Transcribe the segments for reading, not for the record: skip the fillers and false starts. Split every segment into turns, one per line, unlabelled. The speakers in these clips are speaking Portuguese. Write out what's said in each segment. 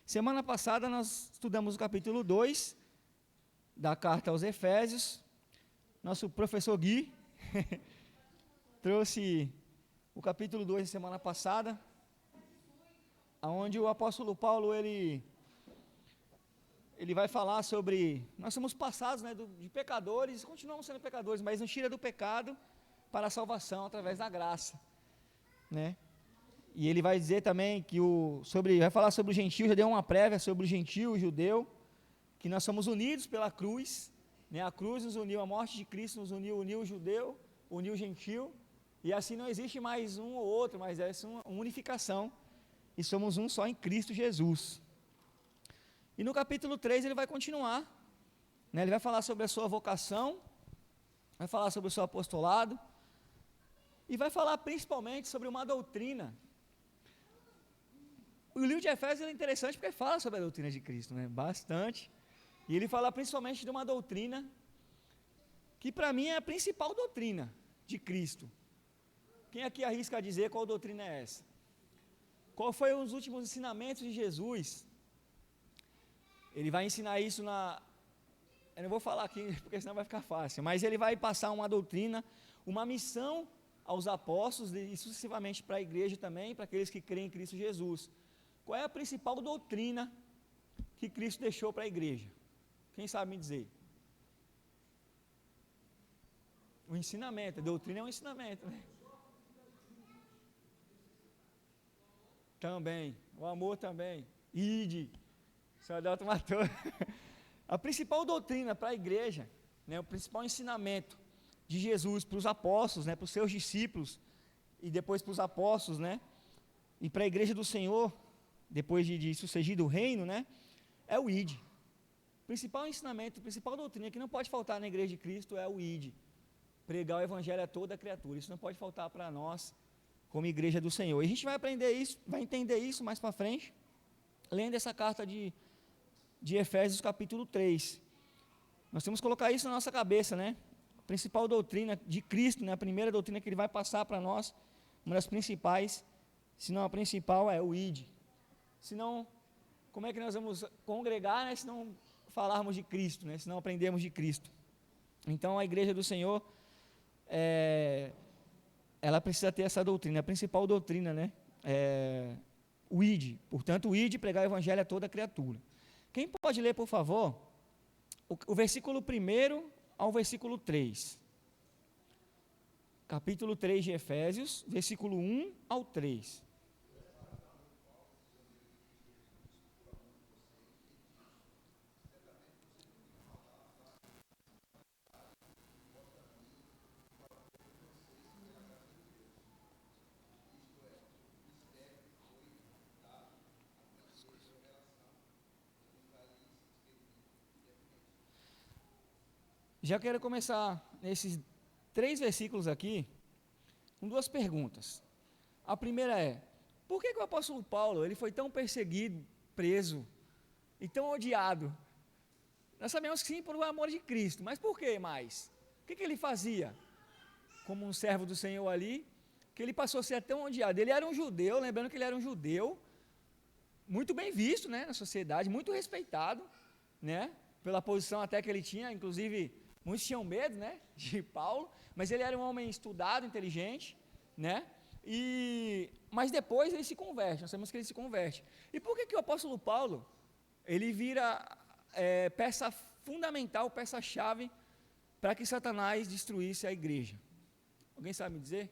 Semana passada nós estudamos o capítulo 2 da carta aos Efésios. Nosso professor Gui trouxe o capítulo 2 da semana passada, onde o apóstolo Paulo, ele vai falar sobre, nós somos passados, né, de pecadores, continuamos sendo pecadores, mas nos tira do pecado para a salvação através da graça, né? E ele vai dizer também que vai falar sobre o gentio, já deu uma prévia sobre o gentio e o judeu, que nós somos unidos pela cruz, né? A cruz nos uniu, a morte de Cristo nos uniu o judeu, uniu o gentio, e assim não existe mais um ou outro, mas é uma unificação, e somos um só em Cristo Jesus. E no capítulo 3 ele vai continuar, né? Ele vai falar sobre a sua vocação, vai falar sobre o seu apostolado, e vai falar principalmente sobre uma doutrina. O livro de Efésios é interessante porque fala sobre a doutrina de Cristo, né? Bastante. E ele fala principalmente de uma doutrina que para mim é a principal doutrina de Cristo. Quem aqui arrisca a dizer qual doutrina é essa? Qual foi os últimos ensinamentos de Jesus? Ele vai ensinar isso eu não vou falar aqui porque senão vai ficar fácil, mas ele vai passar uma doutrina, uma missão aos apóstolos e sucessivamente para a igreja também, para aqueles que creem em Cristo Jesus. Qual é a principal doutrina que Cristo deixou para a igreja? Quem sabe me dizer? O ensinamento, a doutrina é um ensinamento, né? Também, o amor também. Ide, o senhor Adalto matou. A principal doutrina para a igreja, né, o principal ensinamento de Jesus para os apóstolos, né, para os seus discípulos, e depois para os apóstolos, né, e para a igreja do Senhor, depois de sucedido o reino, né, é o ide. O principal ensinamento, a principal doutrina que não pode faltar na igreja de Cristo é o ide. Pregar o evangelho a toda criatura. Isso não pode faltar para nós, como igreja do Senhor. E a gente vai aprender isso, vai entender isso mais para frente, lendo essa carta de Efésios capítulo 3. Nós temos que colocar isso na nossa cabeça, né? A principal doutrina de Cristo, né? A primeira doutrina que ele vai passar para nós, uma das principais, se não a principal, é o ide. Senão, como é que nós vamos congregar, né, se não falarmos de Cristo, né, se não aprendermos de Cristo? Então, a igreja do Senhor, ela precisa ter essa doutrina, a principal doutrina, né, o ide. Portanto, o ide, pregar o evangelho a toda criatura. Quem pode ler, por favor, o versículo 1 ao versículo 3? Capítulo 3 de Efésios, versículo 1 ao 3. Já quero começar nesses 3 versículos aqui com 2 perguntas. A primeira é: por que o apóstolo Paulo ele foi tão perseguido, preso e tão odiado? Nós sabemos que sim, por amor de Cristo, mas por que mais? O que ele fazia como um servo do Senhor ali, que ele passou a ser tão odiado? Ele era um judeu, lembrando que ele era um judeu, muito bem visto, né, na sociedade, muito respeitado, né, pela posição até que ele tinha, inclusive muitos tinham medo, né, de Paulo, mas ele era um homem estudado, inteligente, né, mas depois ele se converte, nós sabemos que ele se converte. E por que o apóstolo Paulo, ele vira peça fundamental, peça-chave, para que Satanás destruísse a igreja? Alguém sabe me dizer?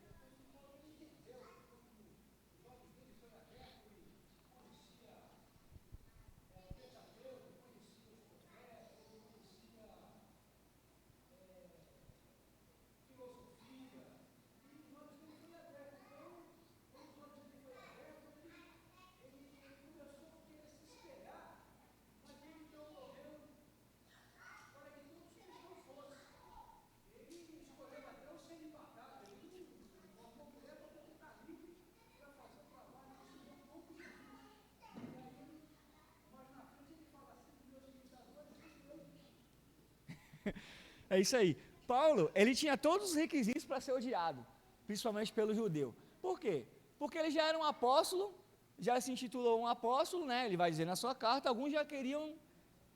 É isso aí. Paulo, ele tinha todos os requisitos para ser odiado, principalmente pelo judeu. Por quê? Porque ele já era um apóstolo, já se intitulou um apóstolo, né? Ele vai dizer na sua carta, alguns já queriam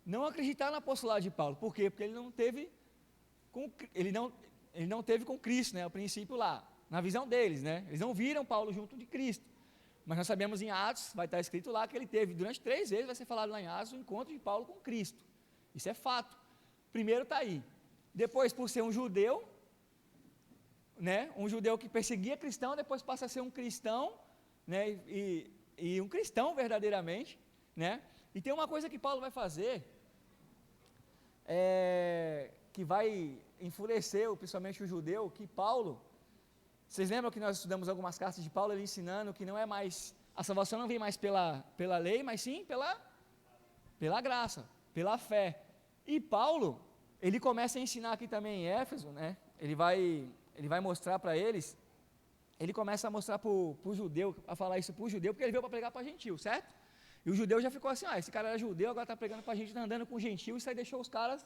não acreditar na apostolado de Paulo. Por quê? Porque ele não teve com Cristo, né? O princípio lá, na visão deles, né? Eles não viram Paulo junto de Cristo. Mas nós sabemos em Atos, vai estar escrito lá que ele teve, durante 3 vezes vai ser falado lá em Atos, o encontro de Paulo com Cristo. Isso é fato. Primeiro está aí. Depois, por ser um judeu, né? Um judeu que perseguia cristão, depois passa a ser um cristão, né? E um cristão verdadeiramente, né? E tem uma coisa que Paulo vai fazer, que vai enfurecer principalmente o judeu, que Paulo, vocês lembram que nós estudamos algumas cartas de Paulo, ele ensinando que não é mais, a salvação não vem mais pela lei, mas sim pela graça, pela fé. E Paulo, ele começa a ensinar aqui também em Éfeso, né? Ele vai mostrar para eles, ele começa a mostrar para o judeu, a falar isso para o judeu, porque ele veio para pregar para gentil, certo? E o judeu já ficou assim, esse cara era judeu, agora está pregando para a gente, está andando com gentil, isso aí deixou os caras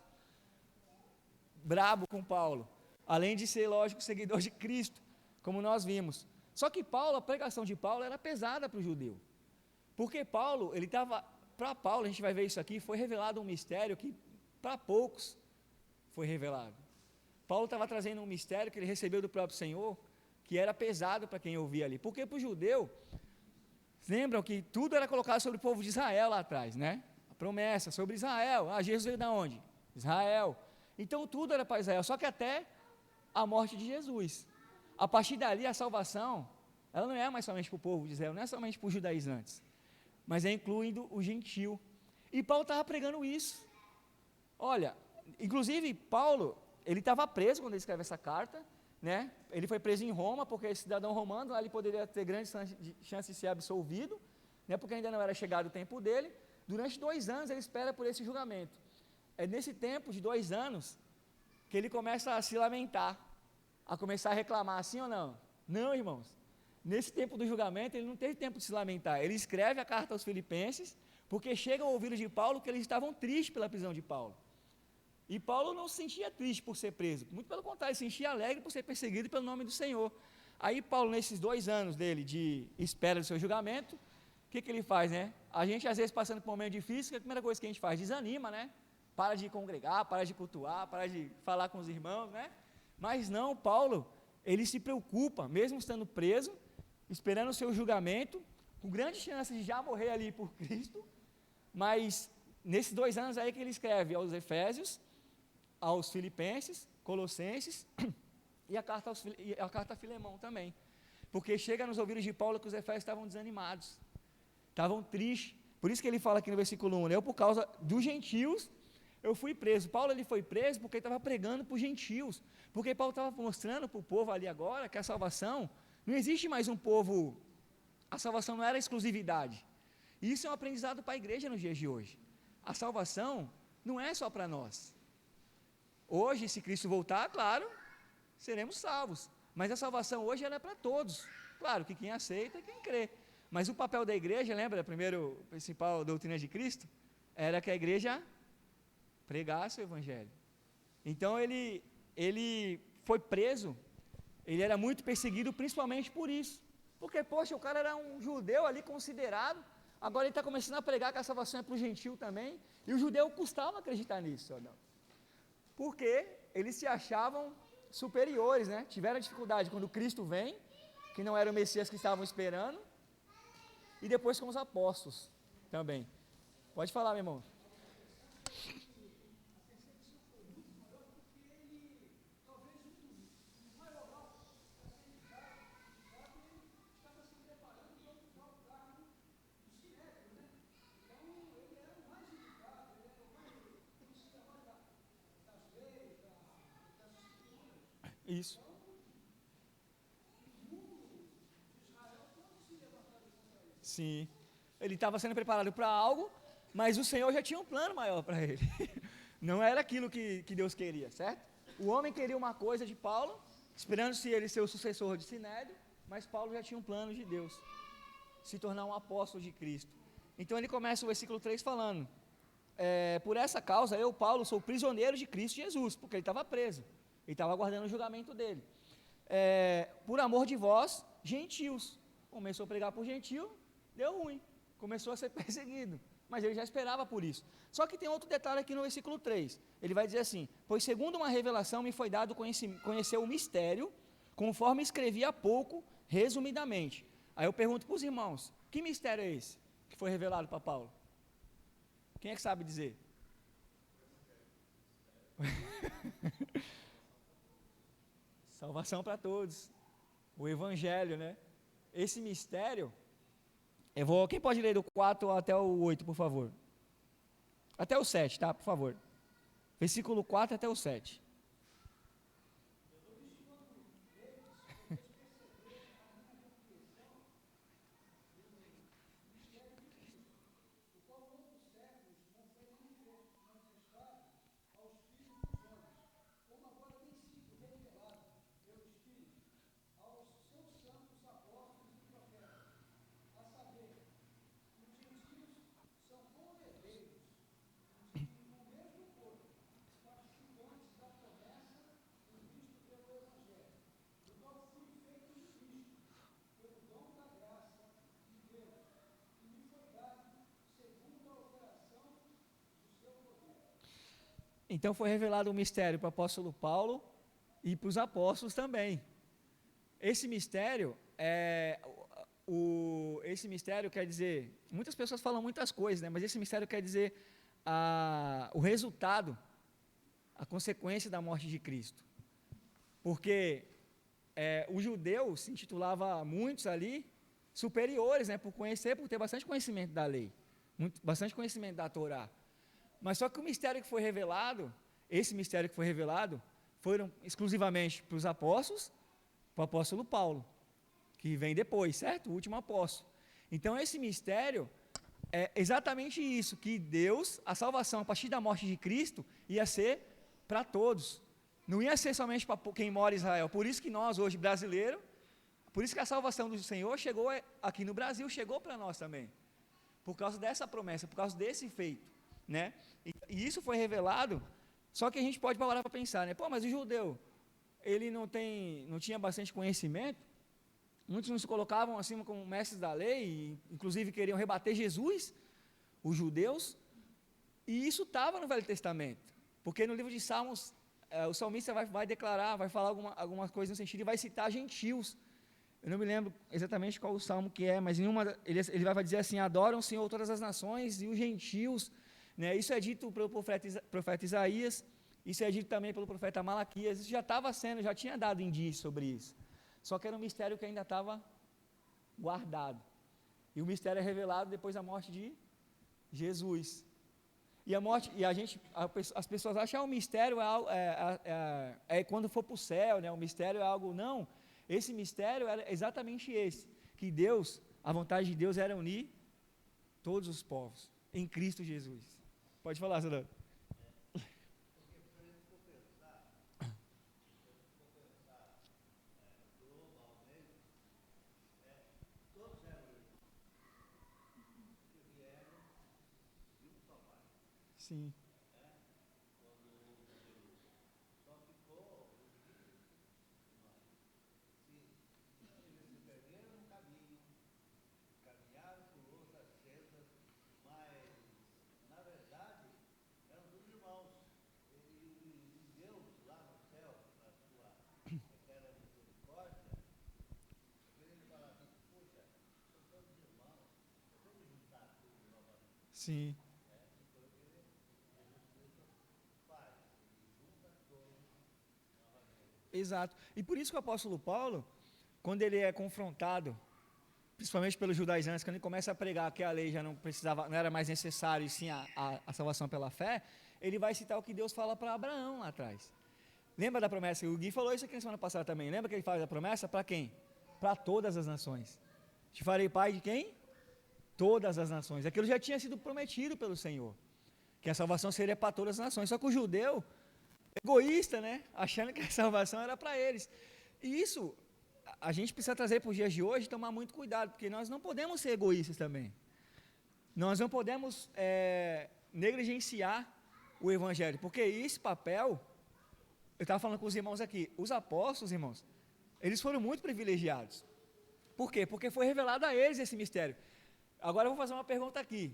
brabo com Paulo, além de ser, lógico, seguidor de Cristo, como nós vimos. Só que Paulo, a pregação de Paulo era pesada para o judeu, porque Paulo, para Paulo, a gente vai ver isso aqui, foi revelado um mistério que para poucos foi revelado. Paulo estava trazendo um mistério que ele recebeu do próprio Senhor, que era pesado para quem ouvia ali, porque para o judeu, lembram que tudo era colocado sobre o povo de Israel lá atrás, né? A promessa sobre Israel, Jesus veio de onde? Israel. Então tudo era para Israel, só que até a morte de Jesus. A partir dali a salvação, ela não é mais somente para o povo de Israel, não é somente para os judaizantes, mas é incluindo o gentil. E Paulo estava pregando isso. Olha, inclusive Paulo, ele estava preso quando ele escreve essa carta, né? Ele foi preso em Roma, porque esse cidadão romano, lá ele poderia ter grande chance de ser absolvido, né? Porque ainda não era chegado o tempo dele. Durante 2 anos ele espera por esse julgamento. É nesse tempo de 2 anos que ele começa a se lamentar, a começar a reclamar, sim ou não? Não, irmãos. Nesse tempo do julgamento ele não teve tempo de se lamentar. Ele escreve a carta aos Filipenses, porque chega ao ouvido de Paulo que eles estavam tristes pela prisão de Paulo. E Paulo não se sentia triste por ser preso, muito pelo contrário, ele se sentia alegre por ser perseguido pelo nome do Senhor. Aí Paulo, nesses 2 anos dele de espera do seu julgamento, o que ele faz, né? A gente às vezes passando por um momento difícil, a primeira coisa que a gente faz? Desanima, né? Para de congregar, para de cultuar, para de falar com os irmãos, né? Mas não, Paulo, ele se preocupa, mesmo estando preso, esperando o seu julgamento, com grande chance de já morrer ali por Cristo, mas nesses 2 anos aí que ele escreve aos Efésios, aos Filipenses, Colossenses e a carta a Filemão também, porque chega nos ouvidos de Paulo que os Efésios estavam desanimados, estavam tristes. Por isso que ele fala aqui no versículo 1, eu por causa dos gentios eu fui preso. Paulo ele foi preso porque ele estava pregando para os gentios, porque Paulo estava mostrando para o povo ali agora que a salvação, não existe mais um povo, a salvação não era exclusividade. E isso é um aprendizado para a igreja nos dias de hoje. A salvação não é só para nós. Hoje, se Cristo voltar, claro, seremos salvos, mas a salvação hoje ela é para todos, claro que quem aceita e quem crê, mas o papel da igreja, lembra, a principal doutrina de Cristo, era que a igreja pregasse o evangelho. Então ele foi preso, ele era muito perseguido principalmente por isso, porque poxa, o cara era um judeu ali considerado, agora ele está começando a pregar que a salvação é para o gentil também, e o judeu custava acreditar nisso, não? Porque eles se achavam superiores, né? Tiveram dificuldade quando Cristo vem, que não era o Messias que estavam esperando, e depois com os apóstolos também. Pode falar, meu irmão. Isso. Sim. Ele estava sendo preparado para algo, mas o Senhor já tinha um plano maior para ele. Não era aquilo que Deus queria, certo? O homem queria uma coisa de Paulo, esperando-se ele ser o sucessor de Sinédrio, mas Paulo já tinha um plano de Deus, se tornar um apóstolo de Cristo. Então ele começa o versículo 3 falando, por essa causa eu, Paulo, sou prisioneiro de Cristo Jesus, porque ele estava preso, ele estava aguardando o julgamento dele. Por amor de vós, gentios. Começou a pregar por gentil, deu ruim, começou a ser perseguido, mas ele já esperava por isso. Só que tem outro detalhe aqui no versículo 3, ele vai dizer assim, pois segundo uma revelação me foi dado conhecer o mistério, conforme escrevi há pouco, resumidamente. Aí eu pergunto para os irmãos, que mistério é esse, que foi revelado para Paulo? Quem é que sabe dizer? Salvação para todos, o Evangelho, né? Esse mistério, quem pode ler do 4 até o 8, por favor? Até o 7, tá? Por favor. Versículo 4 até o 7. Então foi revelado um mistério para o apóstolo Paulo e para os apóstolos também. Esse mistério esse mistério quer dizer, muitas pessoas falam muitas coisas, né? Mas esse mistério quer dizer o resultado, a consequência da morte de Cristo. Porque o judeu se intitulava muitos ali superiores, né? Por ter bastante conhecimento da lei, bastante conhecimento da Torá. Mas só que o mistério que foi revelado, esse mistério que foi revelado, foram exclusivamente para os apóstolos, para o apóstolo Paulo, que vem depois, certo? O último apóstolo. Então esse mistério é exatamente isso, que Deus, a salvação a partir da morte de Cristo, ia ser para todos. Não ia ser somente para quem mora em Israel. Por isso que nós hoje, brasileiros, por isso que a salvação do Senhor chegou aqui no Brasil, chegou para nós também. Por causa dessa promessa, por causa desse feito, né? E isso foi revelado, só que a gente pode parar para pensar, né? Pô, mas o judeu, ele não tinha bastante conhecimento, muitos não se colocavam acima como mestres da lei, inclusive queriam rebater Jesus, os judeus, e isso estava no Velho Testamento, porque no livro de Salmos, o salmista vai declarar, vai falar algumas coisas no sentido, e vai citar gentios. Eu não me lembro exatamente qual o salmo que é, mas ele vai dizer assim, adoram o Senhor todas as nações e os gentios, né? Isso é dito pelo profeta Isaías, isso é dito também pelo profeta Malaquias, isso já tinha dado indício sobre isso, só que era um mistério que ainda estava guardado, e o mistério é revelado depois da morte de Jesus, as pessoas acham que o mistério quando for para o céu, né? O mistério é algo, não, esse mistério era exatamente esse, que Deus, a vontade de Deus era unir todos os povos, em Cristo Jesus. Pode falar, Zé. Sim. Sim. Exato. E por isso que o apóstolo Paulo, quando ele é confrontado, principalmente pelos judaizantes, quando ele começa a pregar que a lei já não era mais necessário, e sim a salvação pela fé, ele vai citar o que Deus fala para Abraão lá atrás. Lembra da promessa? O Gui falou isso aqui na semana passada também. Lembra que ele faz a promessa para quem? Para todas as nações. Te farei pai de quem? Todas as nações. Aquilo já tinha sido prometido pelo Senhor, que a salvação seria para todas as nações. Só que o judeu, egoísta, né? Achando que a salvação era para eles. E isso a gente precisa trazer para os dias de hoje e tomar muito cuidado, porque nós não podemos ser egoístas também. Nós não podemos negligenciar o Evangelho, porque esse papel, eu estava falando com os irmãos aqui, os apóstolos, irmãos, eles foram muito privilegiados. Por quê? Porque foi revelado a eles esse mistério. Agora eu vou fazer uma pergunta aqui.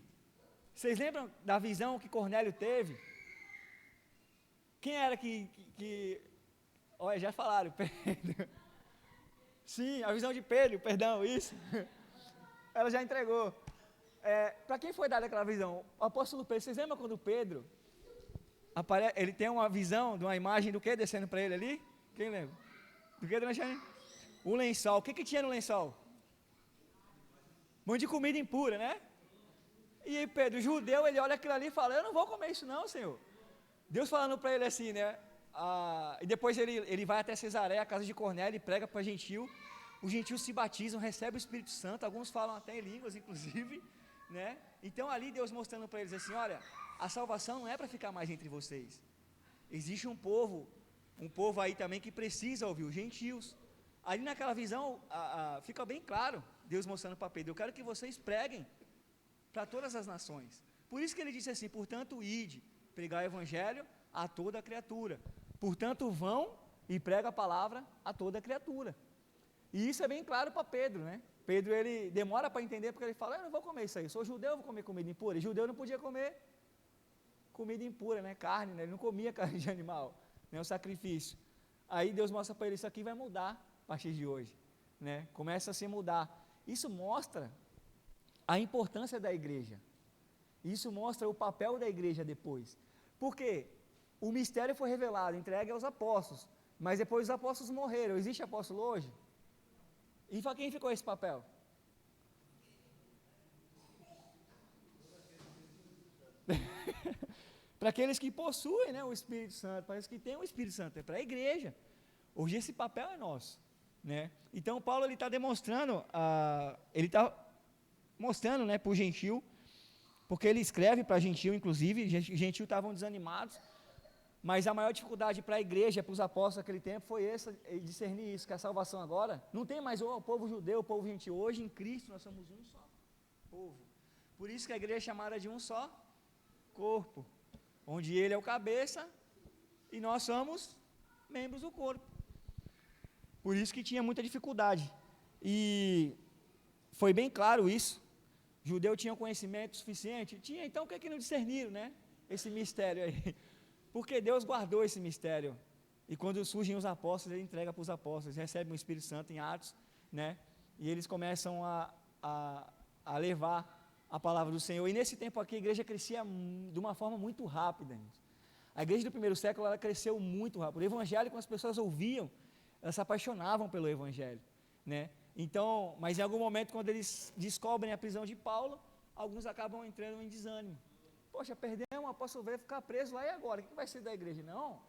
Vocês lembram da visão que Cornélio teve? Quem era que... Olha, já falaram, Pedro. Sim, a visão de Pedro, perdão, isso. Ela já entregou. Para quem foi dada aquela visão? O apóstolo Pedro, vocês lembram quando Pedro, ele tem uma visão de uma imagem do que descendo para ele ali? Quem lembra? Do que, dona Jane? O lençol. O que tinha no lençol? Um monte de comida impura, né? E aí Pedro, judeu, ele olha aquilo ali e fala, eu não vou comer isso não, Senhor. Deus falando para ele assim, né? E depois ele vai até Cesareia, a casa de Cornélio, e prega para gentil. Os gentios se batizam, recebem o Espírito Santo, alguns falam até em línguas, inclusive, né? Então ali Deus mostrando para eles assim, olha, a salvação não é para ficar mais entre vocês. Existe um povo aí também que precisa ouvir, os gentios. Ali naquela visão, fica bem claro, Deus mostrando para Pedro, eu quero que vocês preguem para todas as nações. Por isso que ele disse assim, portanto, ide, pregar o evangelho a toda criatura. Portanto, vão e prega a palavra a toda criatura. E isso é bem claro para Pedro, né? Pedro, ele demora para entender, porque ele fala, eu não vou comer isso aí, eu sou judeu, eu vou comer comida impura. E judeu não podia comer comida impura, né? Carne, né? Ele não comia carne de animal, né? O sacrifício. Aí Deus mostra para ele, isso aqui vai mudar a partir de hoje, né? Começa a se mudar. Isso mostra a importância da igreja. Isso mostra o papel da igreja depois. Porque o mistério foi revelado, entregue aos apóstolos, mas depois os apóstolos morreram. Existe apóstolo hoje? E para quem ficou esse papel? Para aqueles que possuem, né, o Espírito Santo, para aqueles que têm o Espírito Santo, é para a igreja. Hoje esse papel é nosso, né? Então Paulo ele está demonstrando, né, para o gentil, porque ele escreve para gentil, inclusive, gentil estavam desanimados, mas a maior dificuldade para a igreja, para os apóstolos naquele tempo, foi essa, discernir isso, que a salvação agora, não tem mais o povo judeu, o povo gentil, hoje em Cristo nós somos um só povo. Por isso que a igreja é chamada de um só corpo, onde ele é o cabeça e nós somos membros do corpo. Por isso que tinha muita dificuldade. E foi bem claro isso. O judeu tinha conhecimento suficiente? Tinha, então por que não discerniram, né? Esse mistério aí. Porque Deus guardou esse mistério. E quando surgem os apóstolos, ele entrega para os apóstolos, recebem o Espírito Santo em Atos, né? E eles começam a levar a palavra do Senhor. E nesse tempo aqui a igreja crescia de uma forma muito rápida. A igreja do primeiro século, ela cresceu muito rápido. O evangelho, quando as pessoas ouviam, elas se apaixonavam pelo evangelho, né? Então, mas em algum momento, quando eles descobrem a prisão de Paulo, alguns acabam entrando em desânimo. Poxa, perdemos, o apóstolo veio ficar preso lá, e agora? O que vai ser da igreja? Não,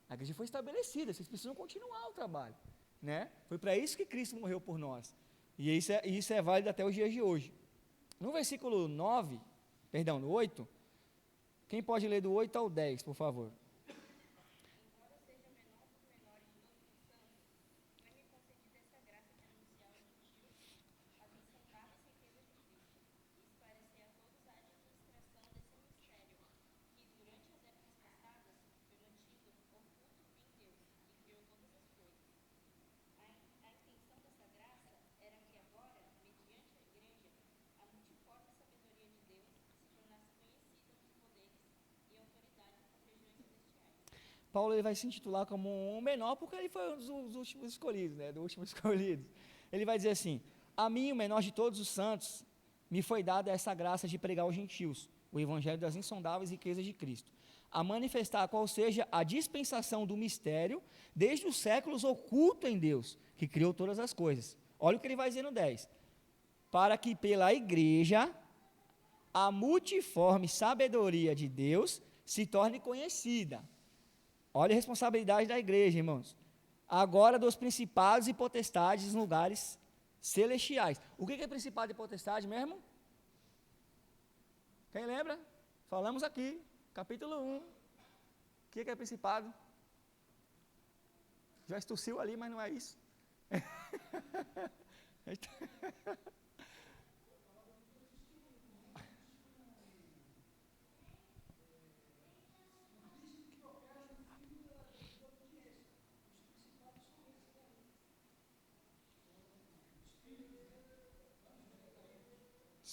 a igreja foi estabelecida, vocês precisam continuar o trabalho, né? Foi para isso que Cristo morreu por nós. E isso é válido até os dias de hoje. No versículo 9, perdão, no 8, quem pode ler do 8 ao 10, por favor? Paulo ele vai se intitular como um menor, porque ele foi um dos últimos escolhidos, né? Do último escolhido. Ele vai dizer assim: a mim, o menor de todos os santos, me foi dada essa graça de pregar aos gentios o evangelho das insondáveis riquezas de Cristo, a manifestar qual seja a dispensação do mistério, desde os séculos oculto em Deus, que criou todas as coisas. Olha o que ele vai dizer no 10. Para que pela igreja a multiforme sabedoria de Deus se torne conhecida. Olha a responsabilidade da igreja, irmãos. Agora dos principados e potestades em lugares celestiais. O que é principado e potestade mesmo? Quem lembra? Falamos aqui, capítulo 1. O que é principado? Já estossiu ali, mas não é isso.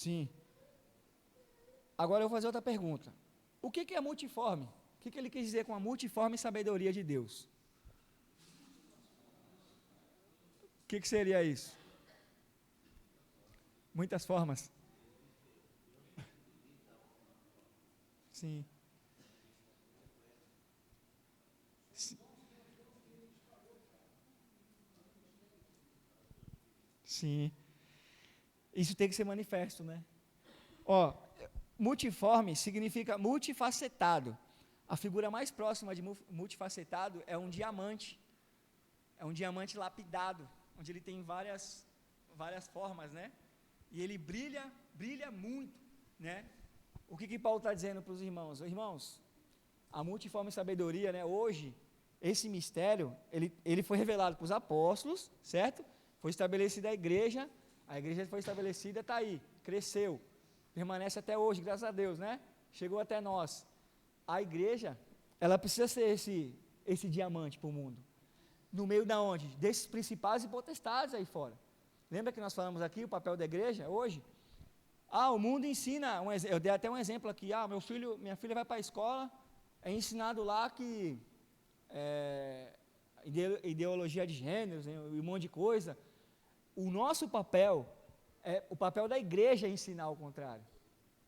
Sim. Agora eu vou fazer outra pergunta. O que é multiforme? O que ele quis dizer com a multiforme sabedoria de Deus? O que seria isso? Muitas formas. Sim. Sim. Isso tem que ser manifesto, né? Ó, multiforme significa multifacetado. A figura mais próxima de multifacetado é um diamante. É um diamante lapidado, onde ele tem várias formas, né? E ele brilha muito, né? O que Paulo está dizendo para os irmãos? Irmãos, a multiforme sabedoria, né? Hoje, esse mistério, ele foi revelado para os apóstolos, certo? Foi estabelecida a igreja foi estabelecida, está aí, cresceu, permanece até hoje, graças a Deus, né? Chegou até nós. A igreja, ela precisa ser esse diamante para o mundo. No meio da onde? Desses principais e potestades aí fora. Lembra que nós falamos aqui o papel da igreja hoje? O mundo ensina, eu dei até um exemplo aqui, minha filha vai para a escola, é ensinado lá que ideologia de gêneros, né, um monte de coisa. O nosso papel, o papel da igreja é ensinar o contrário.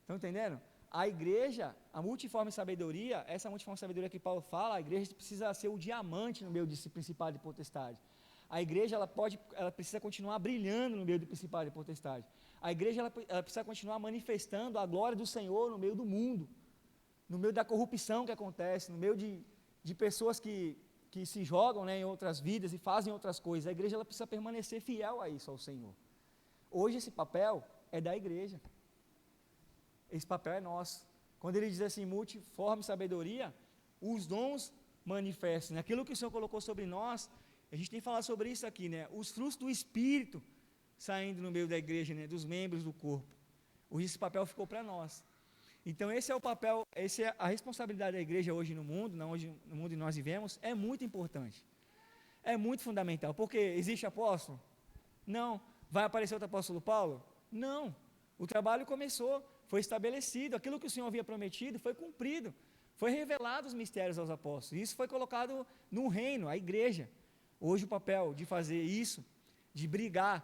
Estão entendendo? A igreja, a multiforme sabedoria, essa multiforme sabedoria que Paulo fala, a igreja precisa ser o diamante no meio desse principado e potestade. A igreja, ela precisa continuar brilhando no meio do principado e potestade. A igreja, ela precisa continuar manifestando a glória do Senhor no meio do mundo, no meio da corrupção que acontece, no meio de pessoas que se jogam, né, em outras vidas e fazem outras coisas. A igreja, ela precisa permanecer fiel a isso, ao Senhor. Hoje esse papel é da igreja. Esse papel é nosso. Quando ele diz assim, multiforme sabedoria, os dons manifestam. Aquilo que o Senhor colocou sobre nós, a gente tem que falar sobre isso aqui, né? Os frutos do Espírito saindo no meio da igreja, né? Dos membros do corpo. Hoje esse papel ficou para nós. Então esse é o papel, essa é a responsabilidade da igreja hoje no mundo, hoje no mundo que nós vivemos, é muito importante. É muito fundamental. Porque existe apóstolo? Não. Vai aparecer outro apóstolo Paulo? Não. O trabalho começou, foi estabelecido, aquilo que o Senhor havia prometido foi cumprido. Foi revelado os mistérios aos apóstolos. Isso foi colocado no reino, a igreja. Hoje o papel de fazer isso, de brigar,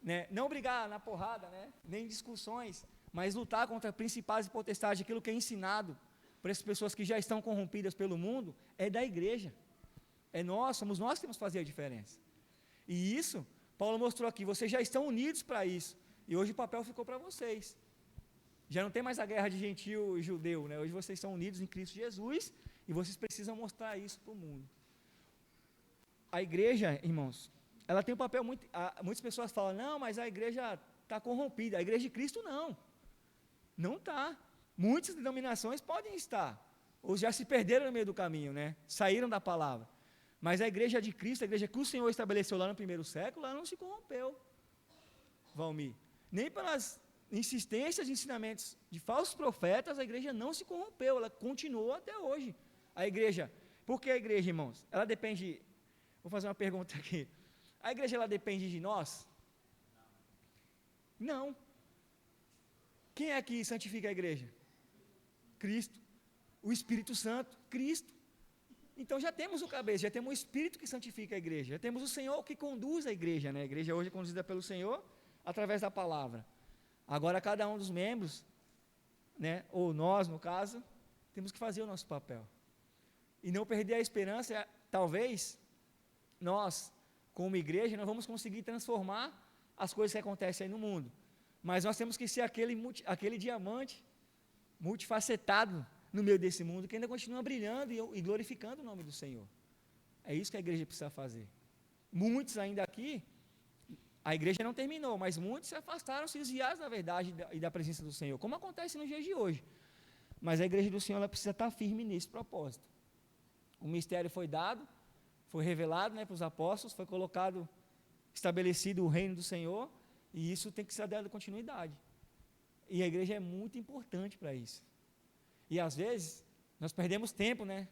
né? Não brigar na porrada, né? Nem em discussões, mas lutar contra principais e potestades, aquilo que é ensinado para essas pessoas que já estão corrompidas pelo mundo, é da igreja. Somos nós que temos que fazer a diferença. E isso, Paulo mostrou aqui, vocês já estão unidos para isso. E hoje o papel ficou para vocês. Já não tem mais a guerra de gentil e judeu, né? Hoje vocês estão unidos em Cristo Jesus e vocês precisam mostrar isso para o mundo. A igreja, irmãos, ela tem um papel muitas pessoas falam, não, mas a igreja está corrompida. A igreja de Cristo não. Não está. Muitas denominações podem estar, ou já se perderam no meio do caminho, né? Saíram da palavra. Mas a igreja de Cristo, a igreja que o Senhor estabeleceu lá no primeiro século, ela não se corrompeu, Valmir. Nem pelas insistências e ensinamentos de falsos profetas, a igreja não se corrompeu, ela continuou até hoje. A igreja, por que a igreja, irmãos? Ela depende, vou fazer uma pergunta aqui. A igreja, ela depende de nós? Não. Quem é que santifica a igreja? Cristo. O Espírito Santo, Cristo. Então já temos o cabeça, já temos o Espírito que santifica a igreja, já temos o Senhor que conduz a igreja, né? A igreja hoje é conduzida pelo Senhor através da palavra. Agora cada um dos membros, né, ou nós no caso, temos que fazer o nosso papel. E não perder a esperança, talvez nós, como igreja, não vamos conseguir transformar as coisas que acontecem aí no mundo. Mas nós temos que ser aquele diamante multifacetado no meio desse mundo, que ainda continua brilhando e glorificando o nome do Senhor. É isso que a igreja precisa fazer. Muitos ainda aqui, a igreja não terminou, mas muitos se afastaram, se desviaram da verdade e da presença do Senhor, como acontece nos dias de hoje. Mas a igreja do Senhor, ela precisa estar firme nesse propósito. O mistério foi dado, foi revelado, né, para os apóstolos, foi colocado, estabelecido o reino do Senhor, e isso tem que ser dado continuidade. E a igreja é muito importante para isso. E às vezes, nós perdemos tempo, né?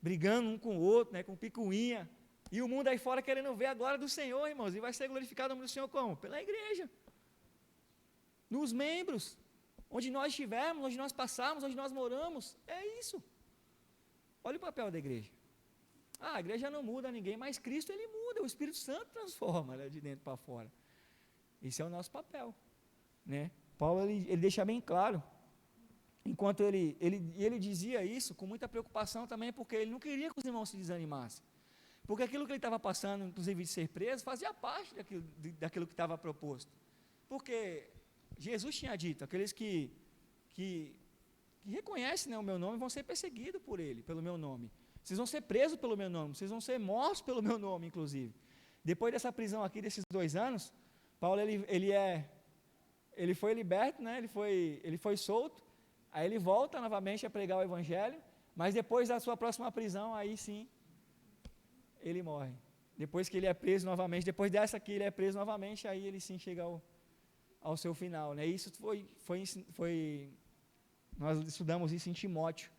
Brigando um com o outro, né? Com picuinha. E o mundo aí fora querendo ver a glória do Senhor, irmãos. E vai ser glorificado o nome do Senhor como? Pela igreja. nos membros, onde nós estivermos, onde nós passarmos, onde nós moramos. É isso. Olha o papel da igreja. A igreja não muda ninguém, mas Cristo ele muda, o Espírito Santo transforma, né, de dentro para fora. Esse é o nosso papel, né? Paulo ele deixa bem claro, enquanto ele dizia isso com muita preocupação também, porque ele não queria que os irmãos se desanimassem, porque aquilo que ele estava passando, inclusive de ser preso, fazia parte daquilo que estava proposto, porque Jesus tinha dito, aqueles que reconhecem, né, o meu nome vão ser perseguidos por ele, pelo meu nome. Vocês vão ser presos pelo meu nome, vocês vão ser mortos pelo meu nome, inclusive. Depois dessa prisão aqui, desses 2 anos, Paulo, ele foi liberto, né? ele foi solto, aí ele volta novamente a pregar o evangelho, mas depois da sua próxima prisão, aí sim, ele morre. Depois que ele é preso novamente, depois dessa aqui ele é preso novamente, aí ele sim chega ao seu final, né? Isso nós estudamos isso em Timóteo.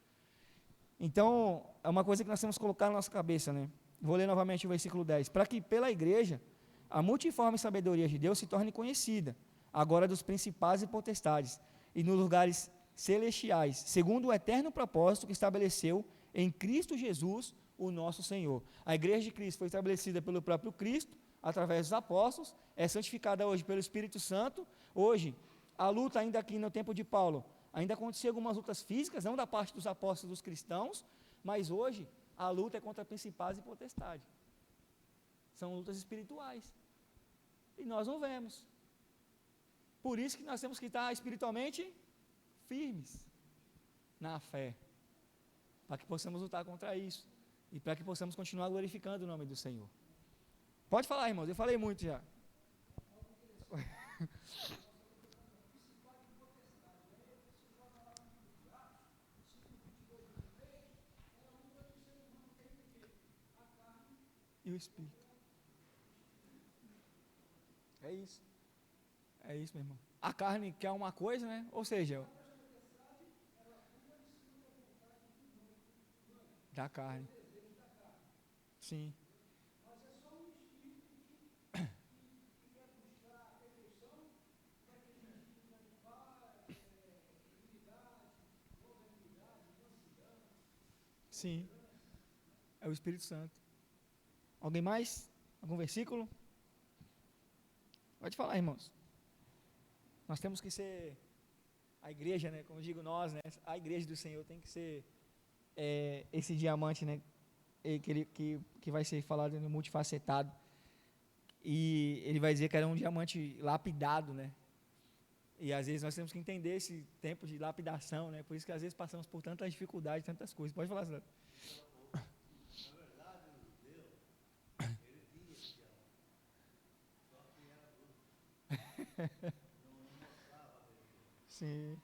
Então, é uma coisa que nós temos que colocar na nossa cabeça, né? Vou ler novamente o versículo 10. Para que pela igreja a multiforme sabedoria de Deus se torne conhecida, agora dos principais e potestades, e nos lugares celestiais, segundo o eterno propósito que estabeleceu em Cristo Jesus, o nosso Senhor. A igreja de Cristo foi estabelecida pelo próprio Cristo, através dos apóstolos, é santificada hoje pelo Espírito Santo. Hoje, a luta ainda aqui no tempo de Paulo, ainda aconteciam algumas lutas físicas, não da parte dos apóstolos dos cristãos, mas hoje a luta é contra principados e potestades. São lutas espirituais. E nós não vemos. Por isso que nós temos que estar espiritualmente firmes na fé, para que possamos lutar contra isso e para que possamos continuar glorificando o nome do Senhor. Pode falar, irmãos, eu falei muito já. E o Espírito. É isso. É isso, meu irmão. A carne quer uma coisa, né? Ou seja, da carne. Sim. Sim. É o Espírito Santo. Alguém mais? Algum versículo? Pode falar, irmãos. Nós temos que ser a igreja, né? Como digo nós, né? A igreja do Senhor tem que ser esse diamante, né? Que vai ser falado no multifacetado. E ele vai dizer que era um diamante lapidado, né? E às vezes nós temos que entender esse tempo de lapidação, né? Por isso que às vezes passamos por tantas dificuldades, tantas coisas. Pode falar, Zé. Sim.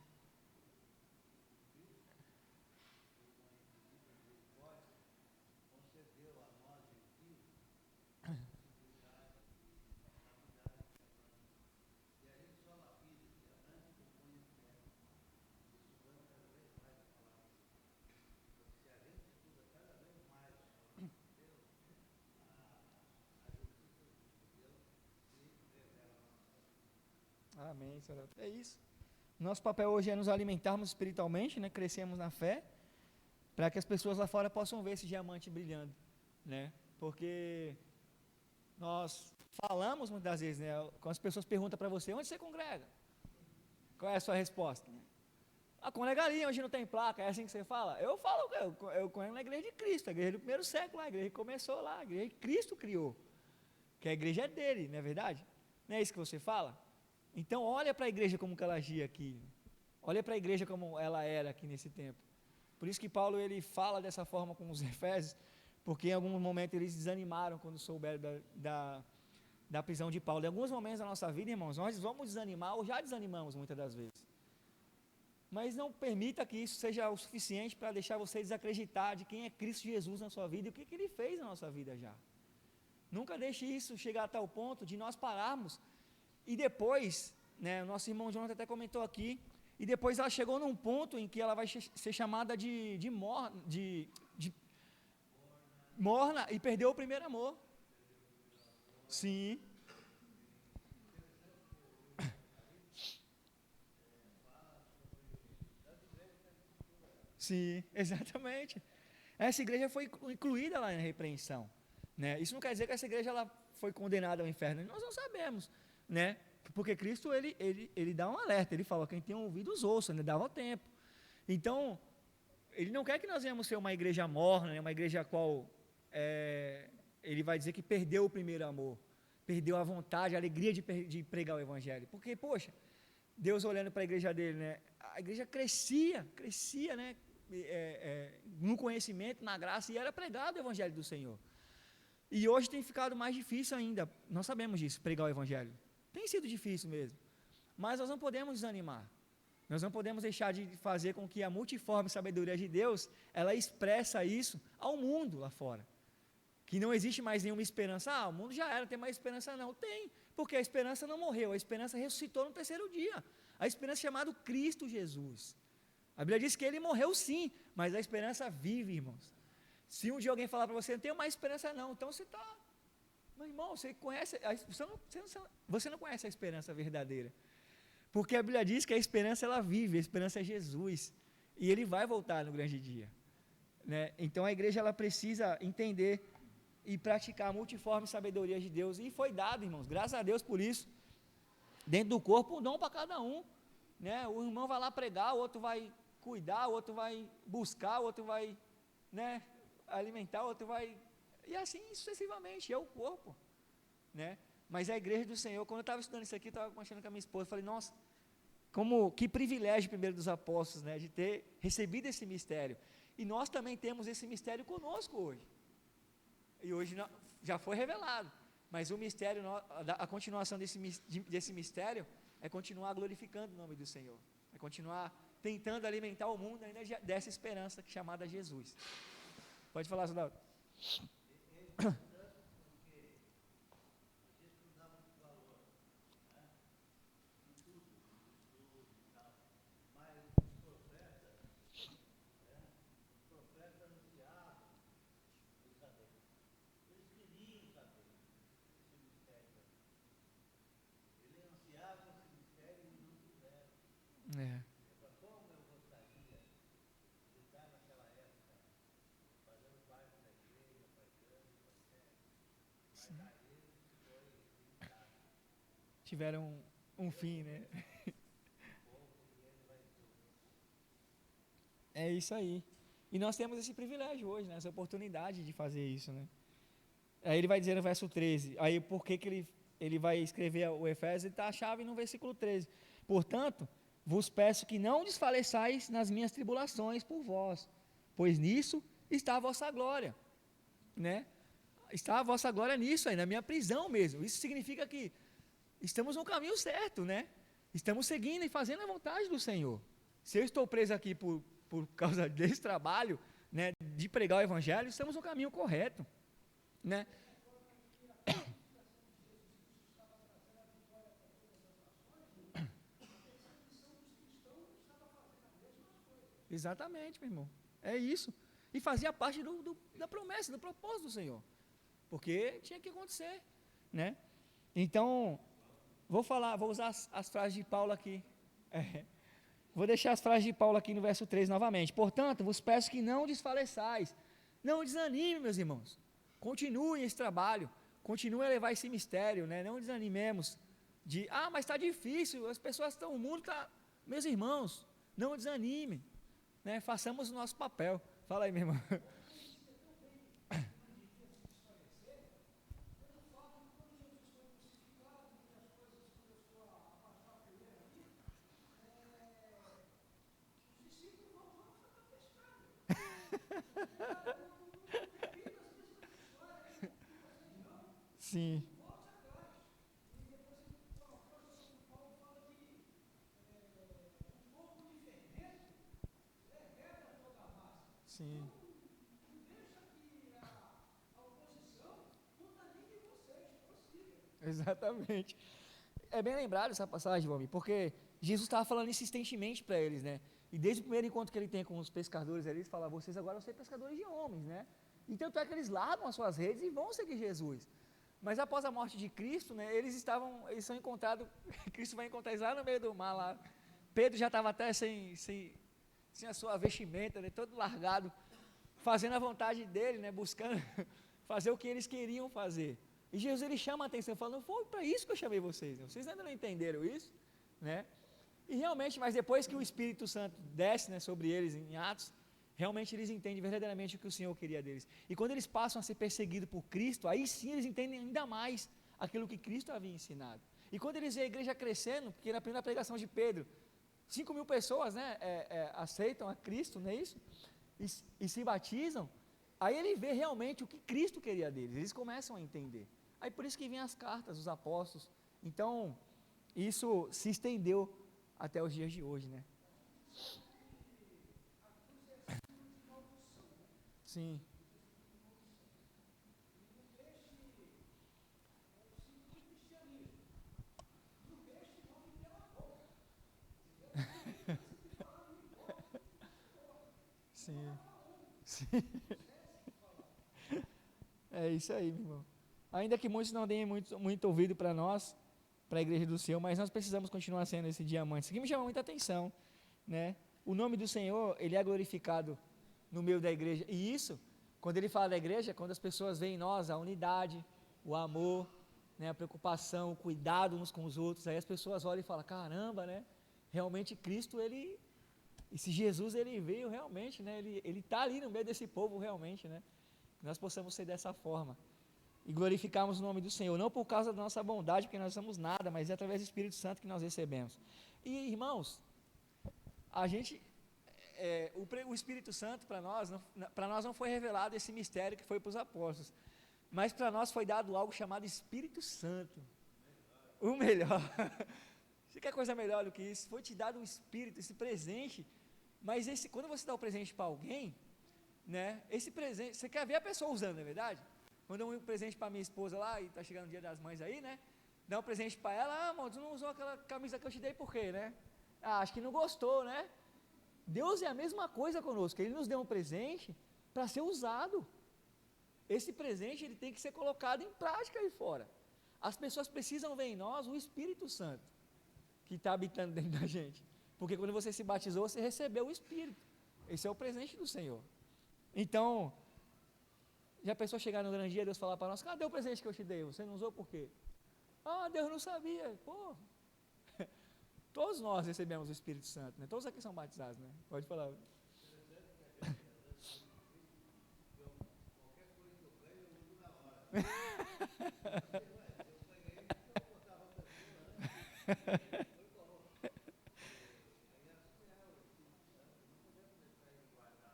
Amém, Senhor. É isso. Nosso papel hoje é nos alimentarmos espiritualmente, né? Crescemos na fé, para que as pessoas lá fora possam ver esse diamante brilhando, né? Porque nós falamos muitas vezes, né? Quando as pessoas perguntam para você, onde você congrega? Qual é a sua resposta? Congrega ali, onde não tem placa, é assim que você fala? Eu falo, eu congrego na igreja de Cristo, a igreja do primeiro século, a igreja que começou lá, a igreja que Cristo criou, que a igreja é dele, não é verdade? Não é isso que você fala? Então olha para a igreja como que ela agia aqui, olha para a igreja como ela era aqui nesse tempo. Por isso que Paulo ele fala dessa forma com os Efésios, porque em algum momento eles desanimaram quando souberam da prisão de Paulo. Em alguns momentos da nossa vida, irmãos, nós vamos desanimar, ou já desanimamos muitas das vezes. Mas não permita que isso seja o suficiente para deixar você desacreditar de quem é Cristo Jesus na sua vida e o que Ele fez na nossa vida já. Nunca deixe isso chegar a tal ponto de nós pararmos e depois, né, o nosso irmão Jonathan até comentou aqui, e depois ela chegou num ponto em que ela vai ser chamada de morna e perdeu o primeiro amor. Sim. Sim, exatamente. Essa igreja foi incluída lá na repreensão, né? Isso não quer dizer que essa igreja ela foi condenada ao inferno. Nós não sabemos, né? Porque Cristo ele dá um alerta. Ele fala: quem tem ouvidos ouça, né? Dava tempo. Então ele não quer que nós venhamos ser uma igreja morna, né? Uma igreja qual ele vai dizer que perdeu o primeiro amor, perdeu a vontade, a alegria de pregar o evangelho. Porque, poxa, Deus olhando para a igreja dele, né? A igreja crescia, né? No conhecimento, na graça, e era pregado o evangelho do Senhor. E hoje tem ficado mais difícil ainda. Nós sabemos disso, pregar o evangelho. Tem sido difícil mesmo. Mas nós não podemos desanimar. Nós não podemos deixar de fazer com que a multiforme sabedoria de Deus, ela expressa isso ao mundo lá fora. Que não existe mais nenhuma esperança. O mundo já era, não tem mais esperança não. Tem, porque a esperança não morreu, a esperança ressuscitou no terceiro dia. A esperança chamada Cristo Jesus. A Bíblia diz que ele morreu sim, mas a esperança vive, irmãos. Se um dia alguém falar para você, não tenho mais esperança não, então você está... Meu irmão, você não conhece a esperança verdadeira. Porque a Bíblia diz que a esperança ela vive, a esperança é Jesus. E ele vai voltar no grande dia, né? Então a igreja ela precisa entender e praticar a multiforme sabedoria de Deus. E foi dado, irmãos, graças a Deus por isso. Dentro do corpo, um dom para cada um, né? O irmão vai lá pregar, o outro vai cuidar, o outro vai buscar, o outro vai, né, alimentar, o outro vai... E assim sucessivamente, é o corpo, né? Mas a igreja do Senhor, quando eu estava estudando isso aqui, eu estava conversando com a minha esposa, falei, nossa, que privilégio primeiro dos apóstolos, né, de ter recebido esse mistério. E nós também temos esse mistério conosco hoje. E hoje já foi revelado. Mas o mistério, a continuação desse mistério é continuar glorificando o nome do Senhor. É continuar tentando alimentar o mundo ainda dessa esperança chamada Jesus. Pode falar, Soldado. É. Tiveram um fim, né? É isso aí. E nós temos esse privilégio hoje, né? Essa oportunidade de fazer isso, né? Aí ele vai dizer no verso 13, aí por que ele vai escrever o Efésios, ele está a chave no versículo 13. Portanto, vos peço que não desfaleçais nas minhas tribulações por vós, pois nisso está a vossa glória, né? Está a vossa glória nisso aí, na minha prisão mesmo. Isso significa que estamos no caminho certo, né? Estamos seguindo e fazendo a vontade do Senhor. Se eu estou preso aqui por causa desse trabalho, né, de pregar o evangelho, estamos no caminho correto, né? Exatamente, meu irmão. É isso. E fazia parte da promessa, do propósito do Senhor. Porque tinha que acontecer, né? Então, vou usar as frases de Paulo aqui. Vou deixar as frases de Paulo aqui no verso 3 novamente. Portanto, vos peço que não desfaleçais. Não desanime, meus irmãos. Continuem esse trabalho. Continuem a levar esse mistério, né? Não desanimemos. Mas está difícil, as pessoas estão, o mundo está... Meus irmãos, não desanimem, né? Façamos o nosso papel. Fala aí, meu irmão. Sim. Sim. Exatamente. É bem lembrado essa passagem, Valmir, porque Jesus estava falando insistentemente para eles, né? E desde o primeiro encontro que ele tem com os pescadores, ele fala: vocês agora vão ser pescadores de homens, né? E tanto é que eles largam as suas redes e vão seguir Jesus. Mas após a morte de Cristo, né, eles são encontrados, Cristo vai encontrar eles lá no meio do mar, lá. Pedro já estava até sem sem a sua vestimenta, né, todo largado, fazendo a vontade dele, né, buscando fazer o que eles queriam fazer. E Jesus, ele chama a atenção, falando, foi para isso que eu chamei vocês, né? Vocês ainda não entenderam isso, né? E realmente, mas depois que o Espírito Santo desce, né, sobre eles em Atos, realmente eles entendem verdadeiramente o que o Senhor queria deles. E quando eles passam a ser perseguidos por Cristo, aí sim eles entendem ainda mais aquilo que Cristo havia ensinado. E quando eles veem a igreja crescendo, porque na primeira pregação de Pedro, 5.000 pessoas, né, aceitam a Cristo, não é isso? E se batizam, aí ele vê realmente o que Cristo queria deles, eles começam a entender. Aí por isso que vêm as cartas dos apóstolos. Então, isso se estendeu até os dias de hoje, né? Sim. Sim. Sim. É isso aí, meu irmão. Ainda que muitos não deem muito ouvido para nós, para a igreja do Senhor, mas nós precisamos continuar sendo esse diamante. Isso aqui me chama muita atenção, né? O nome do Senhor, ele é glorificado no meio da igreja. E isso, quando ele fala da igreja, quando as pessoas veem em nós a unidade, o amor, né, a preocupação, o cuidado uns com os outros, aí as pessoas olham e falam, caramba, né? Realmente Cristo, esse Jesus, ele veio realmente, né? Ele está ali no meio desse povo realmente, né? Que nós possamos ser dessa forma e glorificarmos o nome do Senhor, não por causa da nossa bondade, porque nós somos nada, mas é através do Espírito Santo que nós recebemos. E irmãos, a gente, o Espírito Santo para nós não foi revelado esse mistério que foi para os apóstolos, mas para nós foi dado algo chamado Espírito Santo, o melhor. Você quer coisa melhor do que isso? Foi te dado um Espírito, esse presente, mas quando você dá o presente para alguém, né, esse presente, você quer ver a pessoa usando, não é verdade? Quando eu dou um presente para minha esposa lá, e está chegando o dia das mães aí, né? Dá um presente para ela, amor, tu não usou aquela camisa que eu te dei por quê, né? Acho que não gostou, né? Deus é a mesma coisa conosco, Ele nos deu um presente para ser usado. Esse presente, ele tem que ser colocado em prática aí fora. As pessoas precisam ver em nós o Espírito Santo, que está habitando dentro da gente. Porque quando você se batizou, você recebeu o Espírito. Esse é o presente do Senhor. Então, já pensou chegar no grande dia, Deus falar para nós, cadê o presente que eu te dei? Você não usou por quê? Ah, Deus não sabia. Pô, todos nós recebemos o Espírito Santo, né? Todos aqui são batizados, né? Pode falar.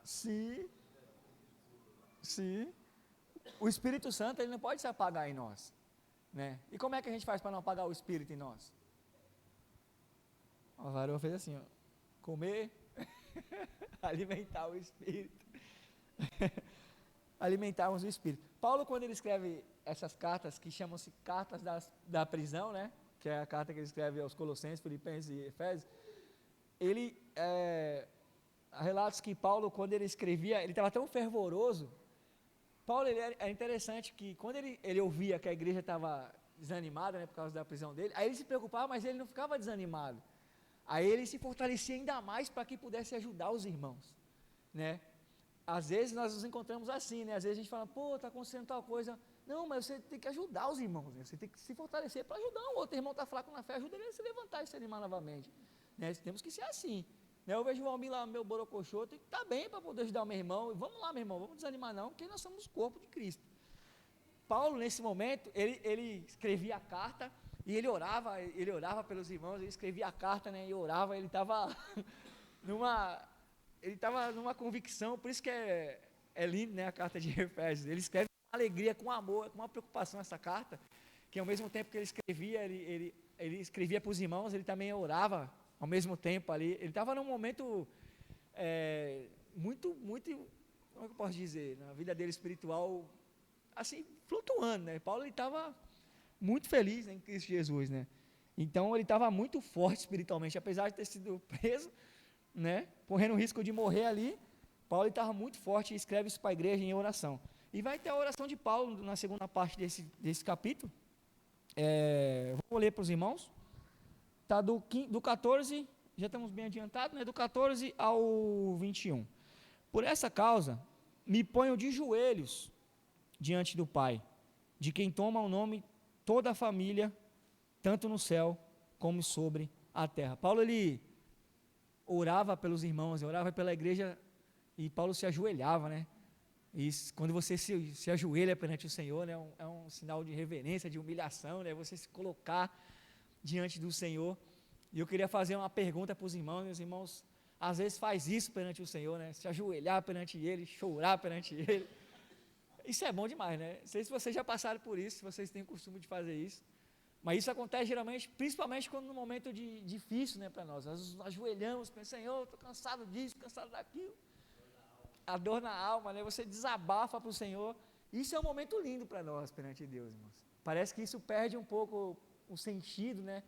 Sim, sim. O Espírito Santo, ele não pode se apagar em nós, né? E como é que a gente faz para não apagar o Espírito em nós? A varoa fez assim, ó, comer, alimentar o Espírito, alimentarmos o Espírito. Paulo, quando ele escreve essas cartas, que chamam-se cartas da prisão, né? Que é a carta que ele escreve aos Colossenses, Filipenses e Efésios, ele, há relatos que Paulo, quando ele escrevia, ele estava tão fervoroso. Paulo, é interessante que quando ele ouvia que a igreja estava desanimada, né, por causa da prisão dele, aí ele se preocupava, mas ele não ficava desanimado. Aí ele se fortalecia ainda mais para que pudesse ajudar os irmãos, né? Às vezes nós nos encontramos assim, né? Às vezes a gente fala, pô, está acontecendo tal coisa. Não, mas você tem que ajudar os irmãos, né? Você tem que se fortalecer para ajudar o outro irmão está fraco na fé, ajuda ele a se levantar e se animar novamente, né? Temos que ser assim, né? Eu vejo o Almir lá, meu borocochô, tem que estar bem para poder ajudar o meu irmão. Vamos lá, meu irmão, vamos desanimar não, porque nós somos o corpo de Cristo. Paulo, nesse momento, ele escrevia a carta e ele orava pelos irmãos, ele escrevia a carta, né, e orava, ele estava numa convicção, por isso que é lindo, né, a carta de Efésios. Ele escreve com alegria, com amor, com uma preocupação essa carta, que ao mesmo tempo que ele escrevia, ele escrevia para os irmãos, ele também orava ao mesmo tempo ali. Ele estava num momento muito, como é que eu posso dizer, na vida dele espiritual, assim, flutuando, né? Paulo, ele estava muito feliz, né, em Cristo Jesus, né? Então ele estava muito forte espiritualmente, apesar de ter sido preso, né, correndo o risco de morrer ali. Paulo estava muito forte e escreve isso para a igreja em oração. E vai ter a oração de Paulo na segunda parte desse capítulo. Vou ler para os irmãos. Está do 14 já estamos bem adiantados, né, do 14 ao 21. Por essa causa, me ponho de joelhos diante do Pai, de quem toma o nome toda a família, tanto no céu como sobre a terra. Paulo, ele orava pelos irmãos, orava pela igreja, e Paulo se ajoelhava, né? E quando você se ajoelha perante o Senhor, né, é um sinal de reverência, de humilhação, né? Você se colocar diante do Senhor. E eu queria fazer uma pergunta para os irmãos, meus irmãos, às vezes faz isso perante o Senhor, né? Se ajoelhar perante Ele, chorar perante Ele. Isso é bom demais, né? Não sei se vocês já passaram por isso, se vocês têm o costume de fazer isso. Mas isso acontece geralmente, principalmente quando no momento difícil, né, para nós. Nós nos ajoelhamos, pensamos, Senhor, estou cansado disso, cansado daquilo. A dor na alma, né? Você desabafa para o Senhor. Isso é um momento lindo para nós perante Deus, irmãos. Parece que isso perde um pouco o sentido, né?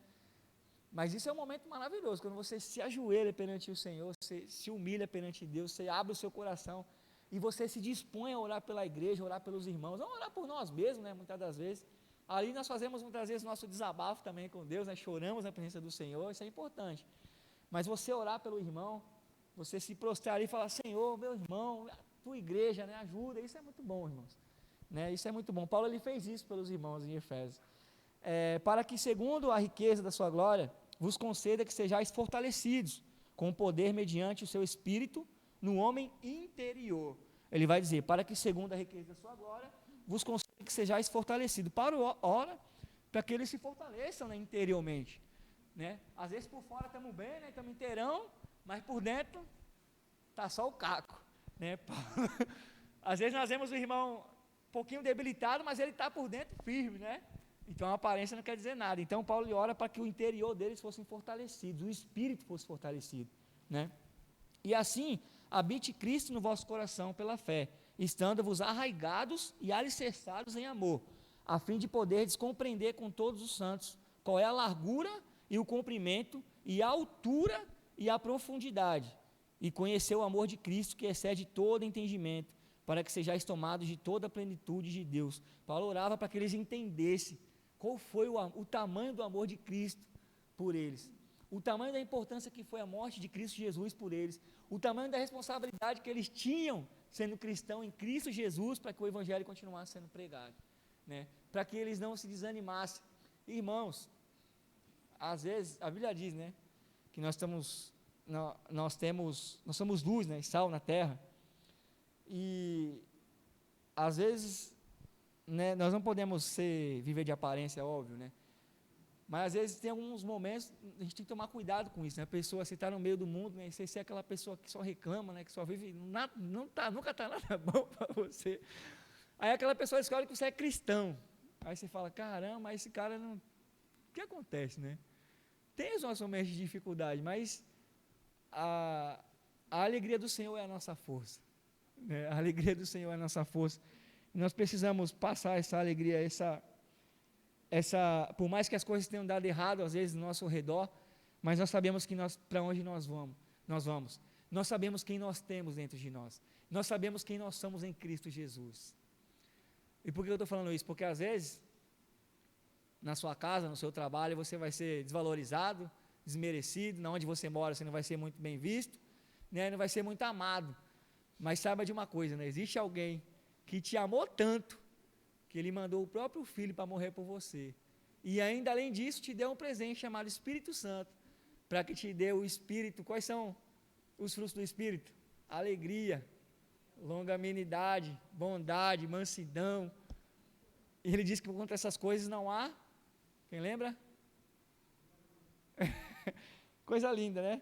Mas isso é um momento maravilhoso, quando você se ajoelha perante o Senhor, você se humilha perante Deus, você abre o seu coração e você se dispõe a orar pela igreja, orar pelos irmãos, não orar por nós mesmos, né, muitas das vezes. Ali nós fazemos muitas vezes nosso desabafo também com Deus, né, choramos na presença do Senhor, isso é importante. Mas você orar pelo irmão, você se prostrar ali e falar, Senhor, meu irmão, a tua igreja, né, ajuda, isso é muito bom, irmãos. Né, isso é muito bom. Paulo, ele fez isso pelos irmãos em Efésios. Para que, segundo a riqueza da sua glória, vos conceda que sejais fortalecidos com o poder mediante o seu Espírito no homem interior. Ele vai dizer, para que, segundo a riqueza da sua glória, vos conceda que sejais fortalecidos. Ora, para que eles se fortaleçam, né, interiormente. Né? Às vezes por fora estamos bem, né, estamos inteirão, mas por dentro está só o caco. Né? Às vezes nós vemos o irmão um pouquinho debilitado, mas ele está por dentro firme, né? Então a aparência não quer dizer nada. Então Paulo ora para que o interior deles fosse fortalecido, o espírito fosse fortalecido, né? E assim habite Cristo no vosso coração pela fé, estando-vos arraigados e alicerçados em amor, a fim de poderdes compreender com todos os santos qual é a largura e o comprimento e a altura e a profundidade, e conhecer o amor de Cristo que excede todo entendimento, para que sejais tomados de toda a plenitude de Deus. Paulo orava para que eles entendessem qual foi o tamanho do amor de Cristo por eles, o tamanho da importância que foi a morte de Cristo Jesus por eles, o tamanho da responsabilidade que eles tinham sendo cristão em Cristo Jesus para que o Evangelho continuasse sendo pregado, né? Para que eles não se desanimassem. Irmãos, às vezes, a Bíblia diz, né, que nós somos luz, né, e sal na terra, e às vezes, né, nós não podemos viver de aparência, óbvio, né? Mas às vezes tem alguns momentos, a gente tem que tomar cuidado com isso, né? A pessoa, você está no meio do mundo, né? Você é aquela pessoa que só reclama, né? Que só vive, nunca está nada bom para você. Aí aquela pessoa descobre que você é cristão. Aí você fala, caramba, esse cara não... O que acontece, né? Tem os nossos momentos de dificuldade, mas a alegria do Senhor é a nossa força. Né? A alegria do Senhor é a nossa força. Nós precisamos passar essa alegria, por mais que as coisas tenham dado errado às vezes no nosso redor, mas nós sabemos que para onde nós vamos. Nós sabemos quem nós temos dentro de nós. Nós sabemos quem nós somos em Cristo Jesus. E por que eu estou falando isso? Porque às vezes, na sua casa, no seu trabalho, você vai ser desvalorizado, desmerecido, na onde você mora você não vai ser muito bem visto, né? Não vai ser muito amado. Mas saiba de uma coisa, né? Existe alguém que te amou tanto, que ele mandou o próprio Filho para morrer por você, e ainda além disso te deu um presente chamado Espírito Santo, para que te dê o Espírito. Quais são os frutos do Espírito? Alegria, longanimidade, bondade, mansidão, e ele diz que por conta dessas coisas não há, quem lembra? Coisa linda, né?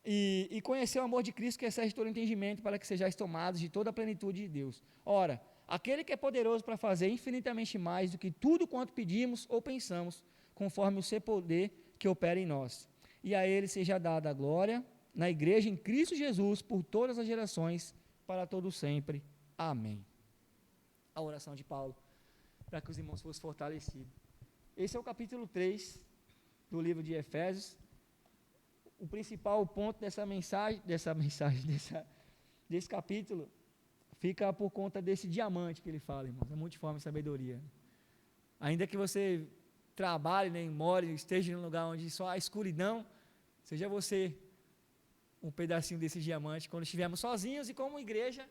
E conhecer o amor de Cristo que excede todo entendimento, para que sejais tomados de toda a plenitude de Deus. Ora, aquele que é poderoso para fazer infinitamente mais do que tudo quanto pedimos ou pensamos, conforme o seu poder que opera em nós. E a ele seja dada a glória na igreja em Cristo Jesus por todas as gerações, para todo sempre. Amém. A oração de Paulo, para que os irmãos fossem fortalecidos. Esse é o capítulo 3 do livro de Efésios. O principal ponto desse capítulo fica por conta desse diamante que ele fala, irmãos, a multiforme de sabedoria. Ainda que você trabalhe, né, more, esteja em um lugar onde só há escuridão, Seja você um pedacinho desse diamante quando estivermos sozinhos e como igreja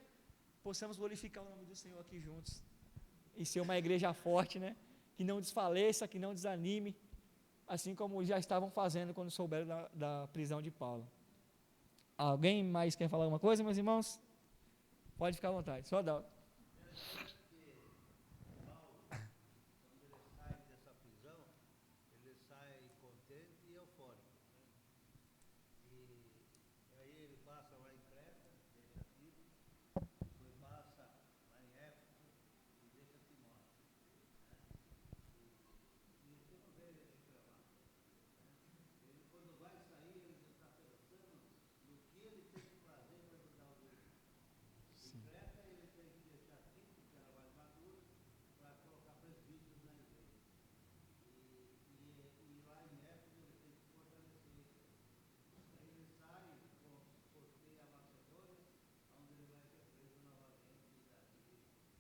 possamos glorificar o nome do Senhor aqui juntos e ser uma igreja forte, né? Que não desfaleça, que não desanime, assim como já estavam fazendo quando souberam da prisão de Paulo. Alguém mais quer falar alguma coisa, meus irmãos? Pode ficar à vontade, só dá.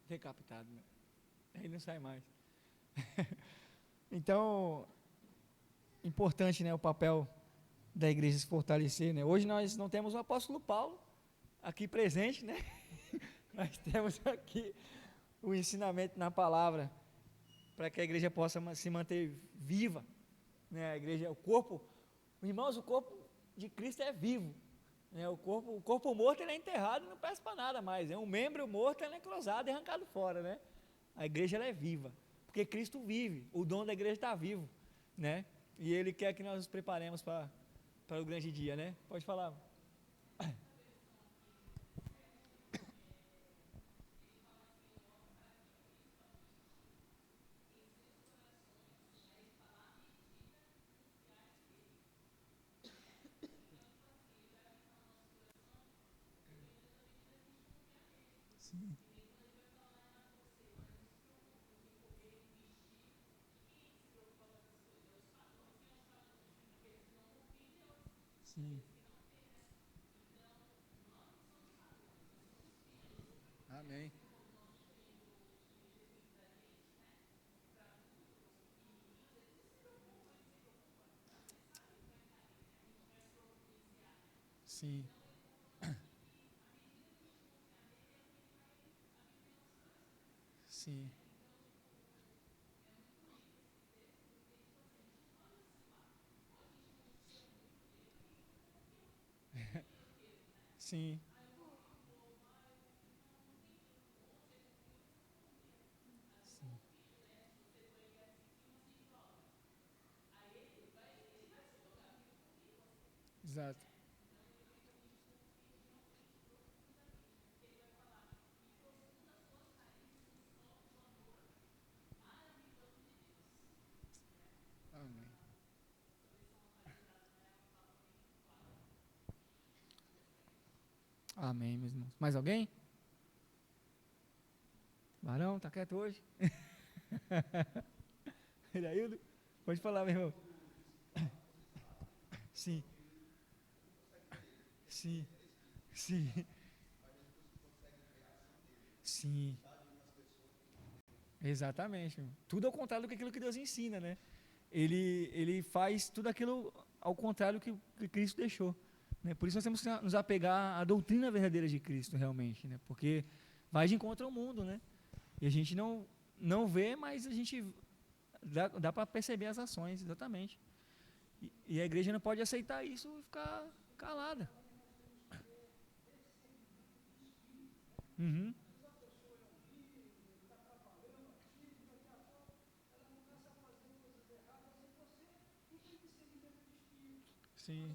Decapitado, né? Aí não sai mais. Então, importante, né, o papel da igreja se fortalecer, né? Hoje nós não temos o apóstolo Paulo aqui presente, né? Nós temos aqui o ensinamento na palavra para que a igreja possa se manter viva, né? A igreja, o corpo, irmãos, o corpo de Cristo é vivo, né? O corpo morto ele é enterrado e não presta para nada mais, um membro morto é necrosado e arrancado fora, né? A igreja ela é viva, porque Cristo vive, o dom da igreja está vivo, né? E Ele quer que nós nos preparemos para o grande dia, né? Pode falar. Sim, sim. Amém. Sim, sim, sim, sim. Exato. Amém. Amém, meus irmãos. Mais alguém? Barão, tá quieto hoje? Iraildo? Pode falar, meu irmão. Sim, sim, sim, sim. Exatamente, irmão. Tudo ao contrário do que aquilo que Deus ensina, né? Ele faz tudo aquilo ao contrário que Cristo deixou, né? Por isso nós temos que nos apegar à doutrina verdadeira de Cristo, realmente, né? Porque vai de encontro ao mundo, né? E a gente não vê, mas a gente dá para perceber as ações, exatamente. E a igreja não pode aceitar isso e ficar calada. Uhum. Sim,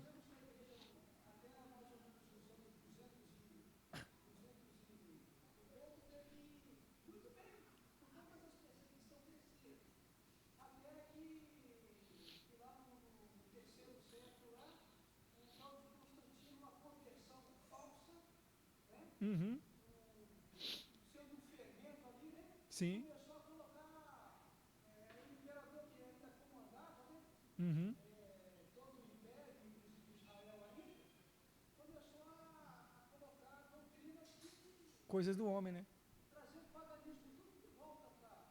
uhum. Sim, uhum. Coisas do homem, né?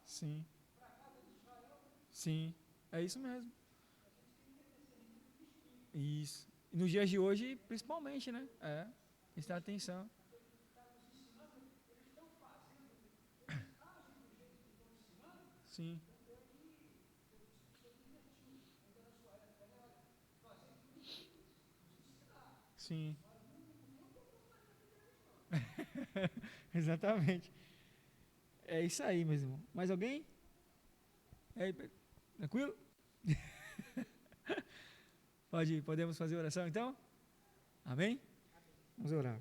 Sim, sim. É isso mesmo. Isso. E nos dias de hoje, principalmente, né? Prestar atenção. Sim, sim. Exatamente. É isso aí, meu irmão. Mais alguém? E aí, tranquilo? Podemos fazer oração então? Amém? Vamos orar.